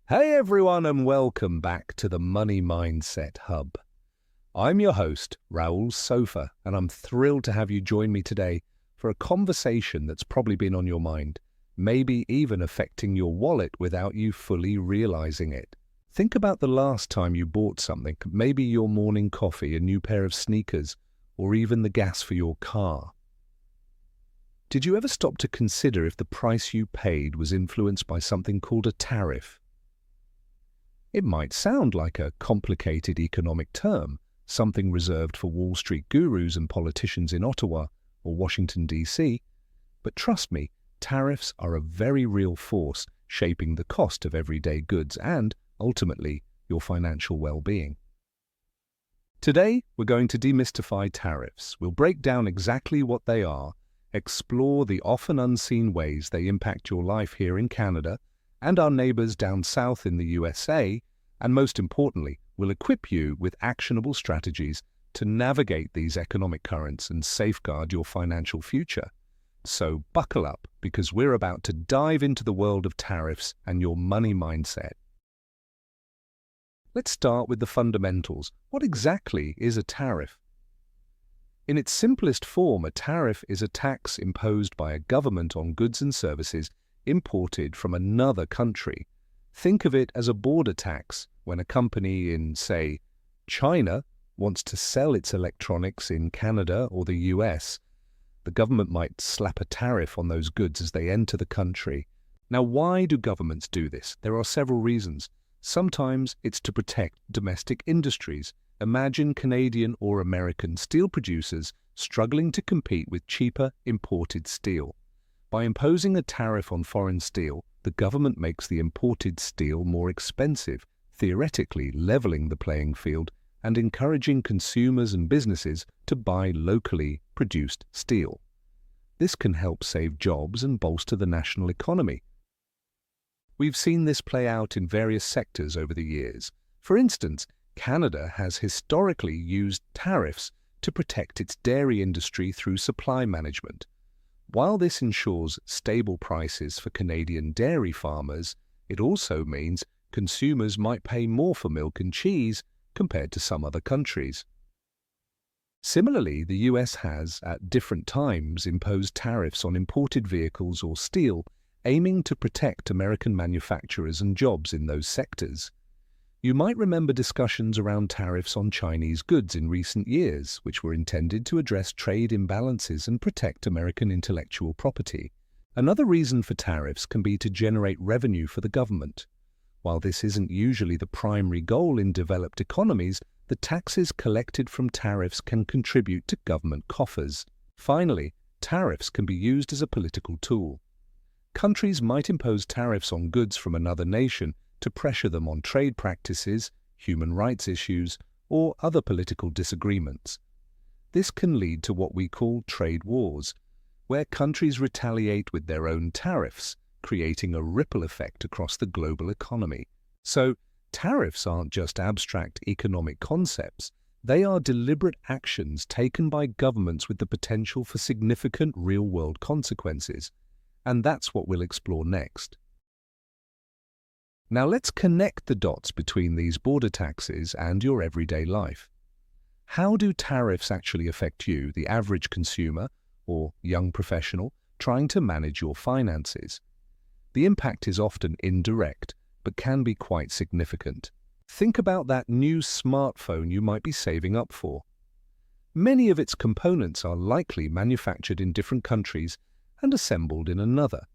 Hey everyone, and welcome back to the Money Mindset Hub. I'm your host, Raul Sofa, and I'm thrilled to have you join me today for a conversation that's probably been on your mind, maybe even affecting your wallet without you fully realizing it. Think about the last time you bought something, maybe your morning coffee, a new pair of sneakers, or even the gas for your car. Did you ever stop to consider if the price you paid was influenced by something called a tariff? It might sound like a complicated economic term, something reserved for Wall Street gurus and politicians in Ottawa or Washington, D.C., but trust me, tariffs are a very real force shaping the cost of everyday goods and, ultimately, your financial well-being. Today, we're going to demystify tariffs. We'll break down exactly what they are, explore the often unseen ways they impact your life here in Canada and our neighbors down south in the USA, and most importantly, will equip you with actionable strategies to navigate these economic currents and safeguard your financial future. So buckle up, because we're about to dive into the world of tariffs and your money mindset. Let's start with the fundamentals. What exactly is a tariff? In its simplest form, a tariff is a tax imposed by a government on goods and services imported from another country. Think of it as a border tax. When a company in, say, China wants to sell its electronics in Canada or the US, the government might slap a tariff on those goods as they enter the country. Now, why do governments do this? There are several reasons. Sometimes it's to protect domestic industries. Imagine Canadian or American steel producers struggling to compete with cheaper imported steel. By imposing a tariff on foreign steel, the government makes the imported steel more expensive, theoretically leveling the playing field and encouraging consumers and businesses to buy locally produced steel. This can help save jobs and bolster the national economy. We've seen this play out in various sectors over the years. For instance, Canada has historically used tariffs to protect its dairy industry through supply management. While this ensures stable prices for Canadian dairy farmers, it also means consumers might pay more for milk and cheese compared to some other countries. Similarly, the US has, at different times, imposed tariffs on imported vehicles or steel, aiming to protect American manufacturers and jobs in those sectors. You might remember discussions around tariffs on Chinese goods in recent years, which were intended to address trade imbalances and protect American intellectual property. Another reason for tariffs can be to generate revenue for the government. While this isn't usually the primary goal in developed economies, the taxes collected from tariffs can contribute to government coffers. Finally, tariffs can be used as a political tool. Countries might impose tariffs on goods from another nation to pressure them on trade practices, human rights issues, or other political disagreements. This can lead to what we call trade wars, where countries retaliate with their own tariffs, creating a ripple effect across the global economy. So, tariffs aren't just abstract economic concepts, they are deliberate actions taken by governments with the potential for significant real-world consequences. And that's what we'll explore next. Now let's connect the dots between these border taxes and your everyday life. How do tariffs actually affect you, the average consumer or young professional, trying to manage your finances? The impact is often indirect, but can be quite significant. Think about that new smartphone you might be saving up for. Many of its components are likely manufactured in different countries and assembled in another.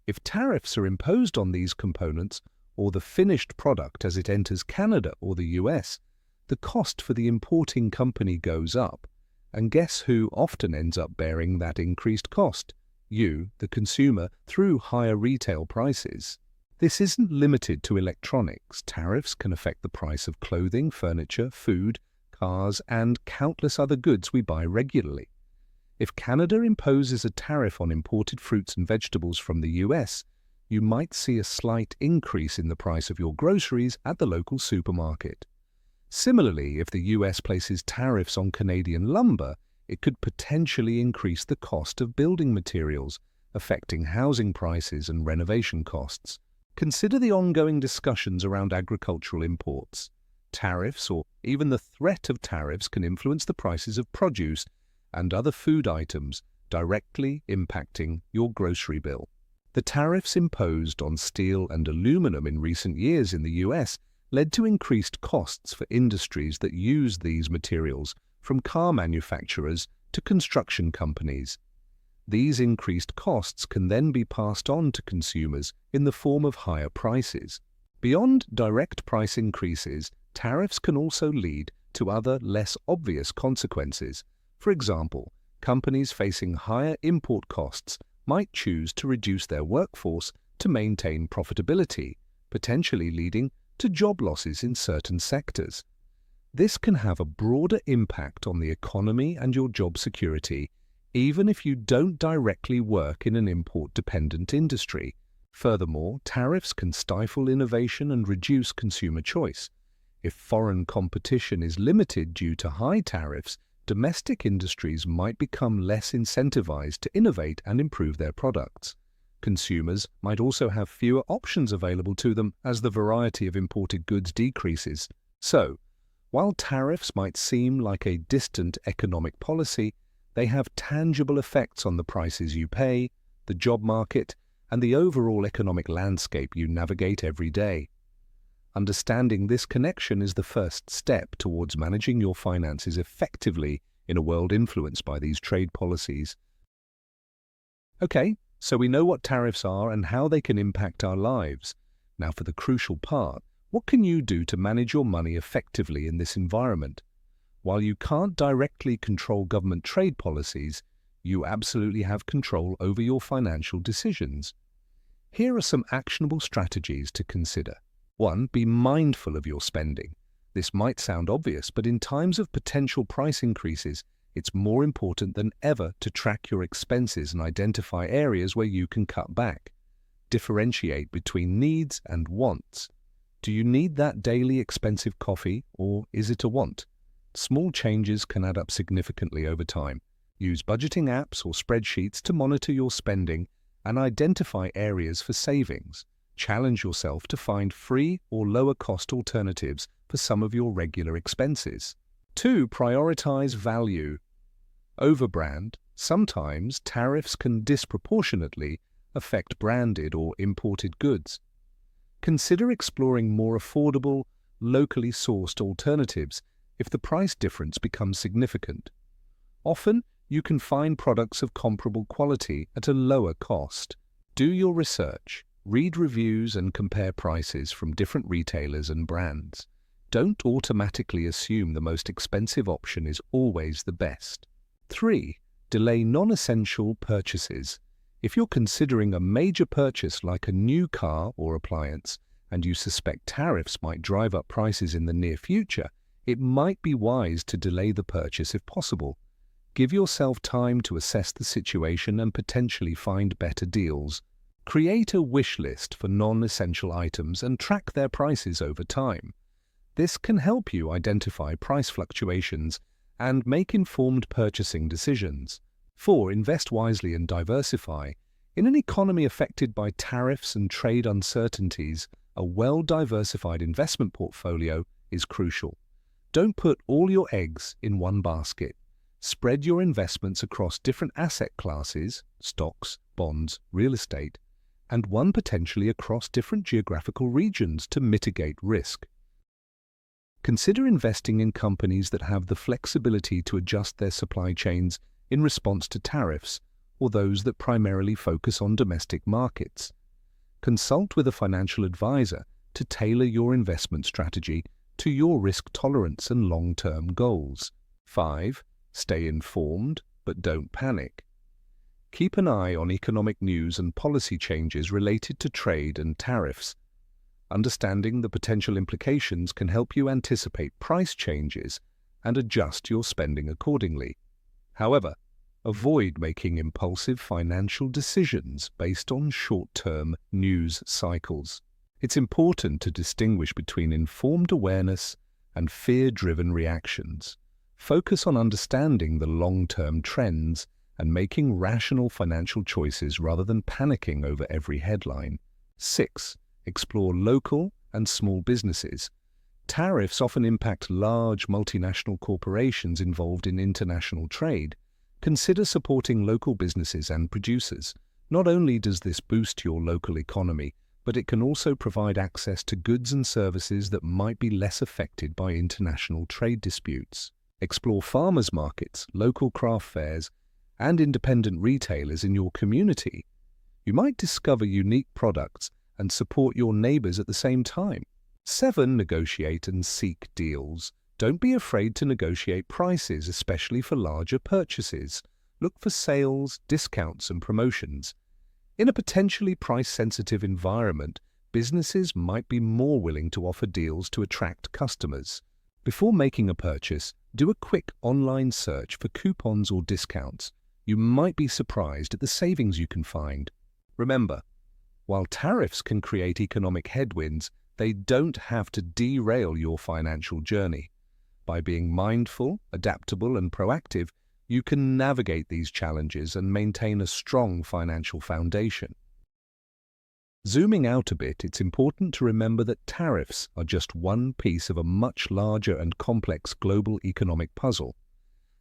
If tariffs are imposed on these components, or the finished product as it enters Canada or the US, the cost for the importing company goes up. And guess who often ends up bearing that increased cost? You, the consumer, through higher retail prices. This isn't limited to electronics. Tariffs can affect the price of clothing, furniture, food, cars, and countless other goods we buy regularly. If Canada imposes a tariff on imported fruits and vegetables from the US, you might see a slight increase in the price of your groceries at the local supermarket. Similarly, if the US places tariffs on Canadian lumber, it could potentially increase the cost of building materials, affecting housing prices and renovation costs. Consider the ongoing discussions around agricultural imports. Tariffs, or even the threat of tariffs, can influence the prices of produce and other food items, directly impacting your grocery bill. The tariffs imposed on steel and aluminum in recent years in the US led to increased costs for industries that use these materials, from car manufacturers to construction companies. These increased costs can then be passed on to consumers in the form of higher prices. Beyond direct price increases, tariffs can also lead to other, less obvious consequences. For example, companies facing higher import costs might choose to reduce their workforce to maintain profitability, potentially leading to job losses in certain sectors. This can have a broader impact on the economy and your job security, even if you don't directly work in an import-dependent industry. Furthermore, tariffs can stifle innovation and reduce consumer choice. If foreign competition is limited due to high tariffs, domestic industries might become less incentivized to innovate and improve their products. Consumers might also have fewer options available to them as the variety of imported goods decreases. So, while tariffs might seem like a distant economic policy, they have tangible effects on the prices you pay, the job market, and the overall economic landscape you navigate every day. Understanding this connection is the first step towards managing your finances effectively in a world influenced by these trade policies. Okay, so we know what tariffs are and how they can impact our lives. Now for the crucial part, what can you do to manage your money effectively in this environment? While you can't directly control government trade policies, you absolutely have control over your financial decisions. Here are some actionable strategies to consider. 1. Be mindful of your spending. This might sound obvious, but in times of potential price increases, it's more important than ever to track your expenses and identify areas where you can cut back. Differentiate between needs and wants. Do you need that daily expensive coffee, or is it a want? Small changes can add up significantly over time. Use budgeting apps or spreadsheets to monitor your spending and identify areas for savings. Challenge yourself to find free or lower-cost alternatives for some of your regular expenses. 2. Prioritize value. Overbrand. Sometimes tariffs can disproportionately affect branded or imported goods. Consider exploring more affordable, locally sourced alternatives if the price difference becomes significant. Often, you can find products of comparable quality at a lower cost. Do your research. Read reviews and compare prices from different retailers and brands. Don't automatically assume the most expensive option is always the best. 3. Delay non-essential purchases. If you're considering a major purchase like a new car or appliance, and you suspect tariffs might drive up prices in the near future, it might be wise to delay the purchase if possible. Give yourself time to assess the situation and potentially find better deals. Create a wish list for non-essential items and track their prices over time. This can help you identify price fluctuations and make informed purchasing decisions. 4. Invest wisely and diversify. In an economy affected by tariffs and trade uncertainties, a well-diversified investment portfolio is crucial. Don't put all your eggs in one basket. Spread your investments across different asset classes, stocks, bonds, real estate, and one potentially across different geographical regions to mitigate risk. Consider investing in companies that have the flexibility to adjust their supply chains in response to tariffs, or those that primarily focus on domestic markets. Consult with a financial advisor to tailor your investment strategy to your risk tolerance and long-term goals. 5. Stay informed, but don't panic. Keep an eye on economic news and policy changes related to trade and tariffs. Understanding the potential implications can help you anticipate price changes and adjust your spending accordingly. However, avoid making impulsive financial decisions based on short-term news cycles. It's important to distinguish between informed awareness and fear-driven reactions. Focus on understanding the long-term trends and making rational financial choices rather than panicking over every headline. 6. Explore local and small businesses. Tariffs often impact large multinational corporations involved in international trade. Consider supporting local businesses and producers. Not only does this boost your local economy, but it can also provide access to goods and services that might be less affected by international trade disputes. Explore farmers' markets, local craft fairs, and independent retailers in your community. You might discover unique products and support your neighbors at the same time. 7. Negotiate and seek deals. Don't be afraid to negotiate prices, especially for larger purchases. Look for sales, discounts, and promotions. In a potentially price-sensitive environment, businesses might be more willing to offer deals to attract customers. Before making a purchase, do a quick online search for coupons or discounts. You might be surprised at the savings you can find. Remember, while tariffs can create economic headwinds, they don't have to derail your financial journey. By being mindful, adaptable, and proactive, you can navigate these challenges and maintain a strong financial foundation. Zooming out a bit, it's important to remember that tariffs are just one piece of a much larger and complex global economic puzzle.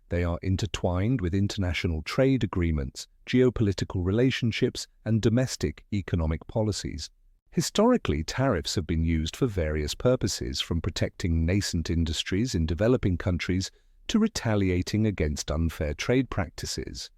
They are intertwined with international trade agreements, geopolitical relationships, and domestic economic policies. Historically, tariffs have been used for various purposes, from protecting nascent industries in developing countries to retaliating against unfair trade practices.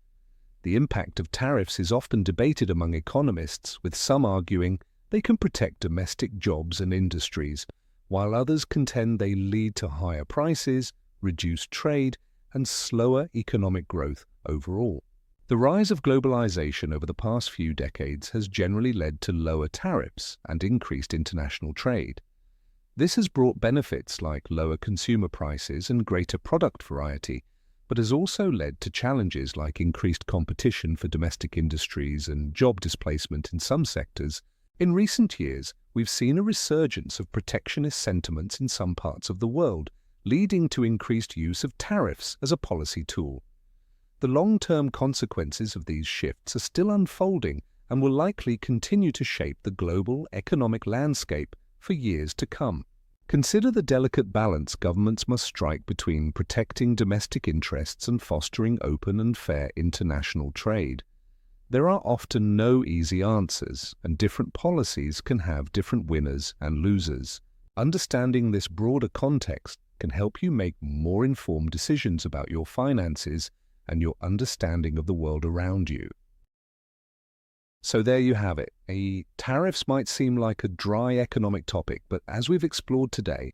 The impact of tariffs is often debated among economists, with some arguing they can protect domestic jobs and industries, while others contend they lead to higher prices, reduced trade, and slower economic growth overall. The rise of globalization over the past few decades has generally led to lower tariffs and increased international trade. This has brought benefits like lower consumer prices and greater product variety, but has also led to challenges like increased competition for domestic industries and job displacement in some sectors. In recent years, we've seen a resurgence of protectionist sentiments in some parts of the world, leading to increased use of tariffs as a policy tool. The long-term consequences of these shifts are still unfolding and will likely continue to shape the global economic landscape for years to come. Consider the delicate balance governments must strike between protecting domestic interests and fostering open and fair international trade. There are often no easy answers, and different policies can have different winners and losers. Understanding this broader context can help you make more informed decisions about your finances and your understanding of the world around you. So there you have it. Tariffs might seem like a dry economic topic, but as we've explored today,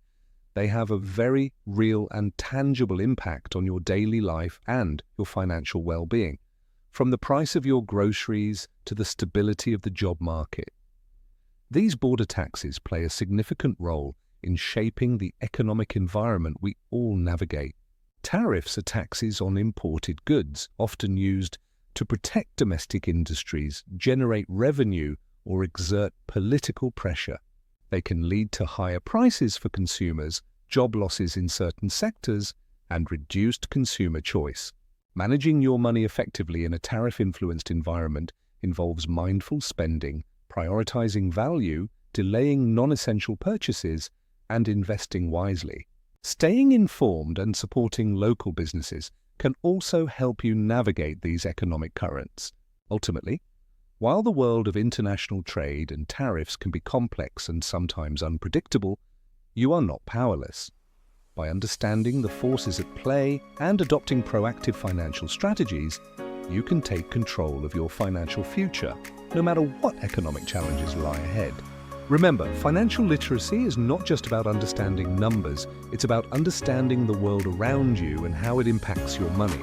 they have a very real and tangible impact on your daily life and your financial well-being, from the price of your groceries to the stability of the job market. These border taxes play a significant role in shaping the economic environment we all navigate. Tariffs are taxes on imported goods, often used to protect domestic industries, generate revenue, or exert political pressure. They can lead to higher prices for consumers, job losses in certain sectors, and reduced consumer choice. Managing your money effectively in a tariff-influenced environment involves mindful spending, prioritizing value, delaying non-essential purchases, and investing wisely. Staying informed and supporting local businesses can also help you navigate these economic currents. Ultimately, while the world of international trade and tariffs can be complex and sometimes unpredictable, you are not powerless. By understanding the forces at play and adopting proactive financial strategies, you can take control of your financial future, no matter what economic challenges lie ahead. Remember, financial literacy is not just about understanding numbers, it's about understanding the world around you and how it impacts your money.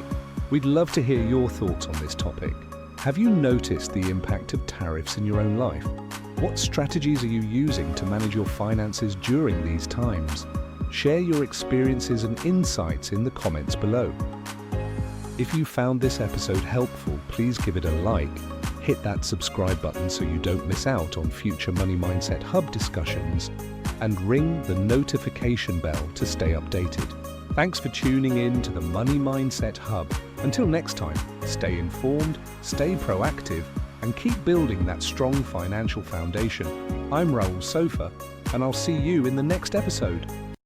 We'd love to hear your thoughts on this topic. Have you noticed the impact of tariffs in your own life? What strategies are you using to manage your finances during these times? Share your experiences and insights in the comments below. If you found this episode helpful, please give it a like. Hit that subscribe button so you don't miss out on future Money Mindset Hub discussions, and ring the notification bell to stay updated. Thanks for tuning in to the Money Mindset Hub. Until next time, stay informed, stay proactive, and keep building that strong financial foundation. I'm Raul Sofa, and I'll see you in the next episode.